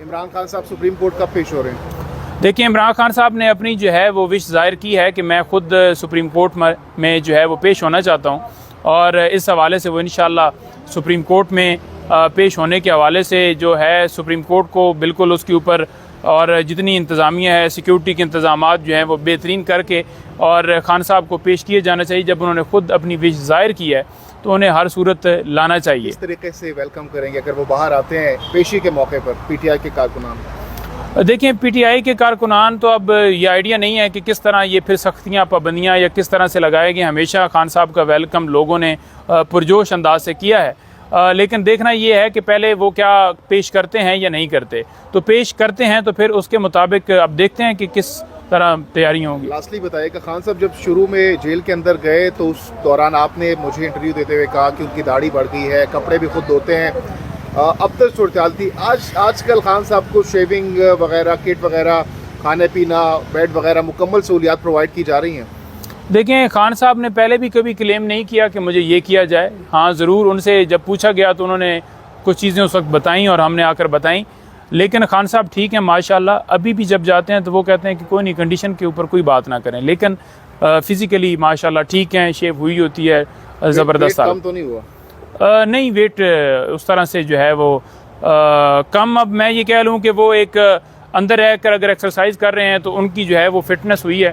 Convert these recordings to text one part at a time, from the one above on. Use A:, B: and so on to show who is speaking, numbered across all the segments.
A: عمران خان صاحب supreme court کب پیش ہو رہے ہیں؟
B: دیکھیں، عمران خان صاحب نے اپنی جو ہے وہ وش ظاہر کی ہے کہ میں خود سپریم کورٹ میں جو ہے وہ پیش ہونا چاہتا ہوں، اور اس حوالے سے وہ انشاءاللہ سپریم کورٹ میں پیش ہونے کے حوالے سے جو ہے سپریم کورٹ کو بالکل اس کے اوپر اور جتنی انتظامیہ ہے، سیکیورٹی کے انتظامات جو ہیں وہ بہترین کر کے اور خان صاحب کو پیش کیے جانا چاہیے۔ جب انہوں نے خود اپنی وش ظاہر کی ہے تو انہیں ہر صورت لانا چاہیے۔
A: اس طریقے سے ویلکم کریں گے اگر وہ باہر آتے ہیں پیشی کے موقع پر پی ٹی آئی کے کارکنان؟
B: دیکھیں، پی ٹی آئی کے کارکنان تو اب یہ آئیڈیا نہیں ہے کہ کس طرح یہ پھر سختیاں، پابندیاں یا کس طرح سے لگائے گئے۔ ہمیشہ خان صاحب کا ویلکم لوگوں نے پرجوش انداز سے کیا ہے، لیکن دیکھنا یہ ہے کہ پہلے وہ کیا پیش کرتے ہیں یا نہیں کرتے۔ تو پیش کرتے ہیں تو پھر اس کے مطابق اب دیکھتے ہیں کہ کس طرح تیاریاں ہوں گی۔
A: لاسٹلی بتائیے کہ خان صاحب جب شروع میں جیل کے اندر گئے تو اس دوران آپ نے مجھے انٹرویو دیتے ہوئے کہا کہ ان کی داڑھی بڑھ گئی ہے، کپڑے بھی خود دھوتے ہیں، اب تک صورتحال تھی۔ آج کل خان صاحب کو شیونگ وغیرہ، کٹ وغیرہ، کھانے پینا، بیڈ وغیرہ مکمل سہولیات پرووائڈ کی جا رہی ہیں؟
B: دیکھیں، خان صاحب نے پہلے بھی کبھی کلیم نہیں کیا کہ مجھے یہ کیا جائے۔ ہاں ضرور ان سے جب پوچھا گیا تو انہوں نے کچھ چیزیں اس وقت بتائیں اور ہم نے آ کر بتائیں، لیکن خان صاحب ٹھیک ہیں ماشاءاللہ۔ ابھی بھی جب جاتے ہیں تو وہ کہتے ہیں کہ کوئی نہیں، کنڈیشن کے اوپر کوئی بات نہ کریں، لیکن فزیکلی ماشاءاللہ ٹھیک ہیں، شیپ ہوئی ہوتی ہے زبردست۔
A: کم تو نہیں ہوا؟
B: نہیں، ویٹ اس طرح سے جو ہے وہ کم، اب میں یہ کہہ لوں کہ وہ ایک اندر رہ کر اگر ایکسرسائز کر رہے ہیں تو ان کی جو ہے وہ فٹنس ہوئی ہے،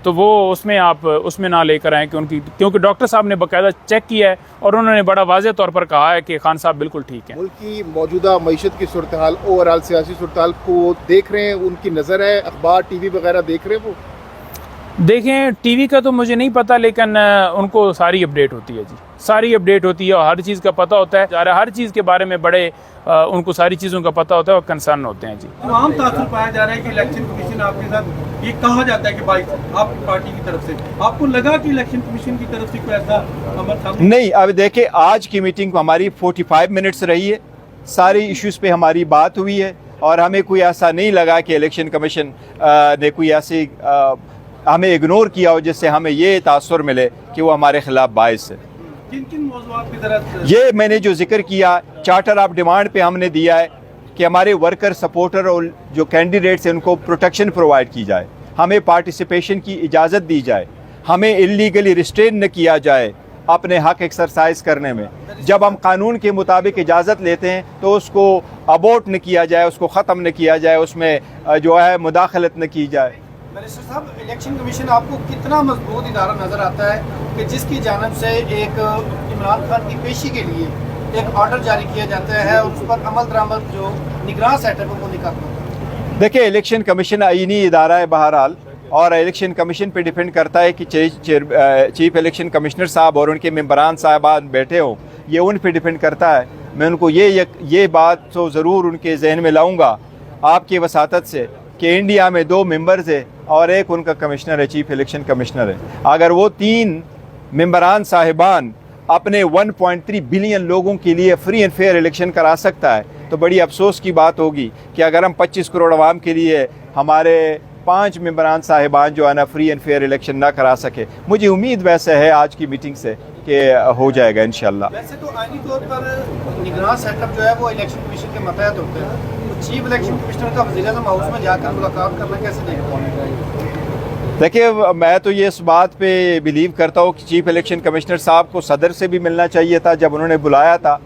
B: تو وہ اس میں آپ اس میں نہ لے کر آئیں کہ ان کی، کیونکہ ڈاکٹر صاحب نے باقاعدہ چیک کیا ہے اور انہوں نے بڑا واضح طور پر کہا ہے کہ خان صاحب بالکل ٹھیک ہیں۔
A: ملک کی موجودہ معیشت کی صورتحال، اوورآل سیاسی صورتحال کو دیکھ رہے ہیں، ان کی نظر ہے، اخبار ٹی وی وغیرہ دیکھ رہے ہیں وہ؟
B: دیکھیں، ٹی وی کا تو مجھے نہیں پتہ، لیکن ان کو ساری اپڈیٹ ہوتی ہے جی، ساری اپڈیٹ ہوتی ہے اور ہر چیز کا پتہ ہوتا ہے، ہر چیز کے بارے میں بڑے ان کو ساری چیزوں کا پتہ ہوتا ہے اور کنسرن ہوتے ہیں جی۔
C: عام تاثر پایا جا رہا ہے کہ الیکشن کمیشن آپ کے ساتھ یہ کہا جاتا ہے کہ بھائی آپ کی پارٹی کی طرف سے، آپ کو لگا کہ الیکشن کمیشن کی طرف سے کوئی ایسا عمل سامنے؟
D: نہیں، اب دیکھیں، آج کی میٹنگ ہماری 45 منٹس رہی ہے، سارے ایشوز پہ ہماری بات ہوئی ہے اور ہمیں کوئی ایسا نہیں لگا کہ الیکشن کمیشن نے کوئی ایسی ہمیں اگنور کیا ہو جس سے ہمیں یہ تاثر ملے کہ وہ ہمارے خلاف باعث ہے۔
C: کن کن موضوعات کی طرف؟
D: یہ میں نے جو ذکر کیا، چارٹر آف ڈیمانڈ پہ ہم نے دیا ہے کہ ہمارے ورکر، سپورٹر اور جو کینڈیڈیٹس ہیں ان کو پروٹیکشن پرووائڈ کی جائے، ہمیں پارٹیسپیشن کی اجازت دی جائے، ہمیں انلیگلی ریسٹرین نہ کیا جائے اپنے حق ایکسرسائز کرنے میں۔ جب ہم قانون کے مطابق اجازت لیتے ہیں تو اس کو ابورٹ نہ کیا جائے، اس کو ختم نہ کیا جائے، اس میں جو ہے مداخلت نہ کی جائے۔
C: منسٹر صاحب، الیکشن کمیشن آپ کو کتنا مضبوط ادارہ نظر آتا ہے کہ جس کی جانب سے ایک عمران خان کی پیشی کے لیے ایک آرڈر جاری کیا جاتا ہے اور اس پر عمل درآمد جو نگراں سیٹ اپ ہے وہ نہیں کرتا؟
D: دیکھیں، الیکشن کمیشن آئینی ادارہ ہے بہرحال، اور الیکشن کمیشن پہ ڈیپینڈ کرتا ہے کہ چیف الیکشن کمشنر صاحب اور ان کے ممبران صاحبان بیٹھے ہوں، یہ ان پہ ڈیپینڈ کرتا ہے۔ میں ان کو یہ بات تو ضرور ان کے ذہن میں لاؤں گا آپ کی وساطت سے کہ انڈیا میں 2 ممبرز ہیں اور ایک ان کا کمشنر ہے، چیف الیکشن کمشنر ہے۔ اگر وہ 3 ممبران صاحبان اپنے 1.3 بلین لوگوں کے لیے فری اینڈ فیئر الیکشن کرا سکتا ہے تو بڑی افسوس کی بات ہوگی کہ اگر ہم 25 کروڑ عوام کے لیے ہمارے 5 ممبران صاحبان جو ہے نا فری اینڈ فیئر الیکشن نہ کرا سکے۔ مجھے امید ویسے ہے آج کی میٹنگ سے کہ ہو جائے گا انشاءاللہ۔
C: ویسے تو آئینی طور پر نگراں سیٹ اپ جو ہے وہ الیکشن کمیشن کے ماتحت ہوتا ہے، چیف الیکشن کمشنر کا وزیر اعظم ہاؤس میں جا کر ملاقات کرنا کیسے دیکھتے ہیں؟
D: دیکھیے، میں تو یہ اس بات پہ بلیو کرتا ہوں کہ چیف الیکشن کمشنر صاحب کو صدر سے بھی ملنا چاہیے تھا جب انہوں نے بلایا تھا،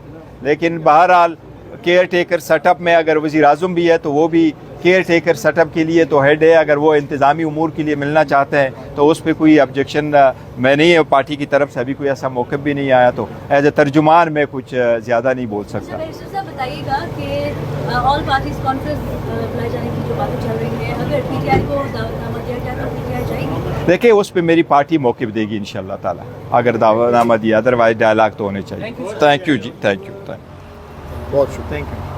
D: لیکن بہرحال کیئر ٹیکر سیٹ اپ میں اگر وزیر اعظم بھی ہے تو وہ بھی کیئر ٹیکر سیٹ اپ کے لیے تو ہیڈ ہے، اگر وہ انتظامی امور کے لیے ملنا چاہتے ہیں تو اس پہ کوئی آبجیکشن میں نہیں ہے، پارٹی کی طرف سے ابھی کوئی ایسا موقف بھی نہیں آیا، تو ایز اے ترجمان میں کچھ زیادہ نہیں بول سکتا۔
E: صاحب بتائیے گا کہ آل پارٹیز کانفرنس بلائے جانے کی جو باتیں چل رہی ہیں، اگر پی ٹی آئی کو دعوت نامہ دیا جائے تو پی ٹی آئی جائے گی؟
D: دیکھیں، اس پہ میری پارٹی موقف دے گی انشاءاللہ تعالیٰ اگر دعوت نامہ دیا، ادروائز ڈائلاگ تو ہونے چاہیے۔ تھینک یو جی، تھینک یو،
A: بہت شکریہ، تھینک یو۔